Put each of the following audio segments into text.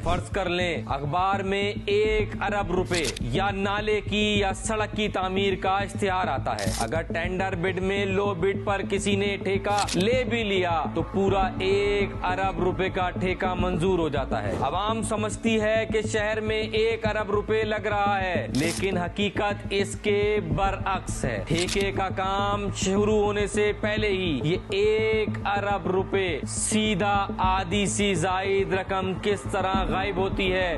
फर्ज कर लें अखबार में 1 अरब रुपए या नाले की या सड़क की तामीर का इश्तिहार आता है। अगर टेंडर बिड में लो बिड पर किसी ने ठेका ले भी लिया तो पूरा 1 अरब रुपए का ठेका मंजूर हो जाता है। आवाम समझती है कि शहर में 1 अरब रुपए लग रहा है, लेकिन हकीकत इसके बरअक्स है। ठेके का काम शुरू होने से पहले ही ये 1 अरब रुपए सीधा आधी सी जायद रकम किस तरह गायब होती है,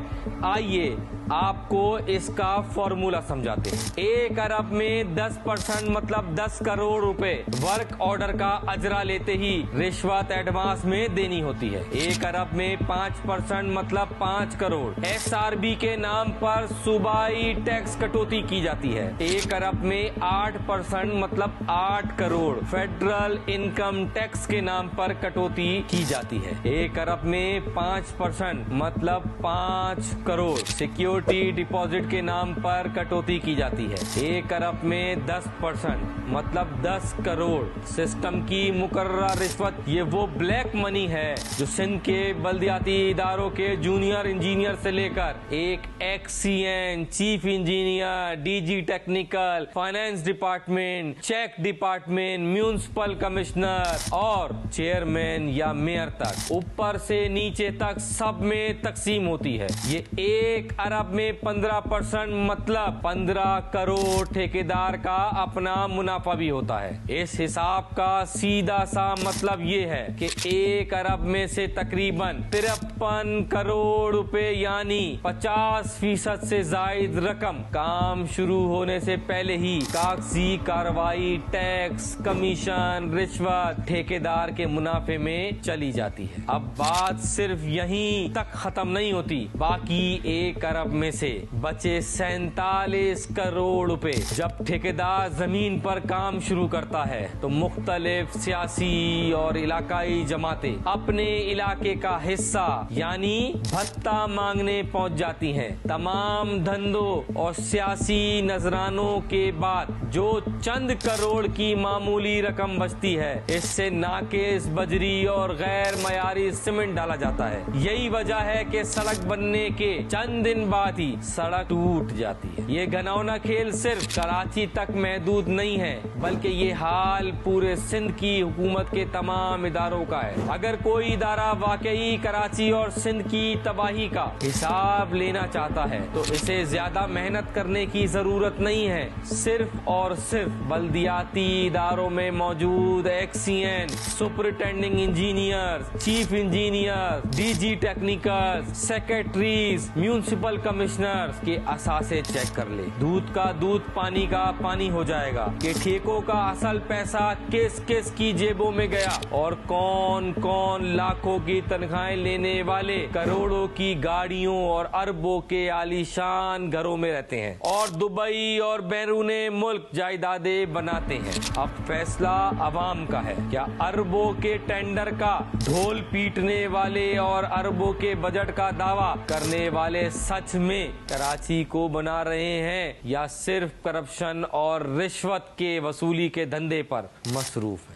आइए आपको इसका फॉर्मूला समझाते हैं। 1 अरब में 10% मतलब 10 करोड़ रुपए वर्क ऑर्डर का अजरा लेते ही रिश्वत एडवांस में देनी होती है। 1 अरब में 5% मतलब 5 करोड़ SRB के नाम पर सूबाई टैक्स कटौती की जाती है। 1 अरब में 8% मतलब 8 करोड़ फेडरल इनकम टैक्स के नाम पर कटौती की जाती है। 1 अरब में 5% मतलब 5 करोड़ सिक्योरिटी डिपॉजिट के नाम पर कटौती की जाती है। 1 अरब में 10% मतलब 10 करोड़ सिस्टम की मुकर्ररा रिश्वत, ये वो ब्लैक मनी है जो सिंध के बल्दियाती इदारों के जूनियर इंजीनियर से लेकर एक XCN, chief engineer, DG technical, finance department, check department, municipal commissioner और चेयरमैन या मेयर तक, ऊपर से नीचे तक सब में तकसीम होती है। ये 1 अरब में 15% मतलब 15 करोड़ ठेकेदार का अपना मुनाफा भी होता है। इस हिसाब का सीधा सा मतलब ये है कि 1 अरब में से तकरीबन 53 करोड़ रुपए यानी 50% से जायद रकम काम शुरू होने से पहले ही कागजी कार्रवाई, टैक्स, कमीशन, रिश्वत ठेकेदार के मुनाफे में चली जाती है। अब बात सिर्फ यहीं तक खत्म नहीं होती, बाकी 1 अरब में से बचे 47 करोड़ रुपए जब ठेकेदार जमीन पर काम शुरू करता है तो मुख्तलिफ सियासी और इलाकाई जमातें अपने इलाके का हिस्सा यानी भत्ता मांगने पहुंच जाती हैं। तमाम धंधों और सियासी नजरानों के बाद जो चंद करोड़ की मामूली रकम बचती है, इससे नाकेस बजरी और गैर मयारी सीमेंट डाला जाता है। यही वजह है कि सड़क बनने के चंद दिन बाद ही सड़क टूट जाती है। ये घनौना खेल सिर्फ कराची तक महदूद नहीं है, बल्कि ये हाल पूरे सिंध की हुकूमत के तमाम इदारों का है। अगर कोई इदारा वाकई कराची और सिंध की तबाही का हिसाब लेना चाहता है तो इसे ज्यादा मेहनत करने की जरूरत नहीं है। सिर्फ और सिर्फ बल्दियाती इदारों में मौजूद XCN, superintending engineer, chief engineer, DG technical, secretaries, municipal commissioner के असासे चेक कर ले। दूध का दूध, पानी का पानी हो जाएगा कि ठेकों का असल पैसा किस किस की जेबों में गया और कौन कौन लाखों की तनख्वाहें लेने वाले करोड़ों की गाड़ियों और अरबों के आलीशान घरों में रहते हैं और दुबई और बैरूने मुल्क जायदादें बनाते हैं। अब फैसला अवाम का है। क्या अरबों के टेंडर का ढोल पीटने वाले और अरबों के बजट का दावा करने वाले सच में कराची को बना रहे हैं या सिर्फ करप्शन और रिश्वत के वसूली के धंधे पर मसरूफ है?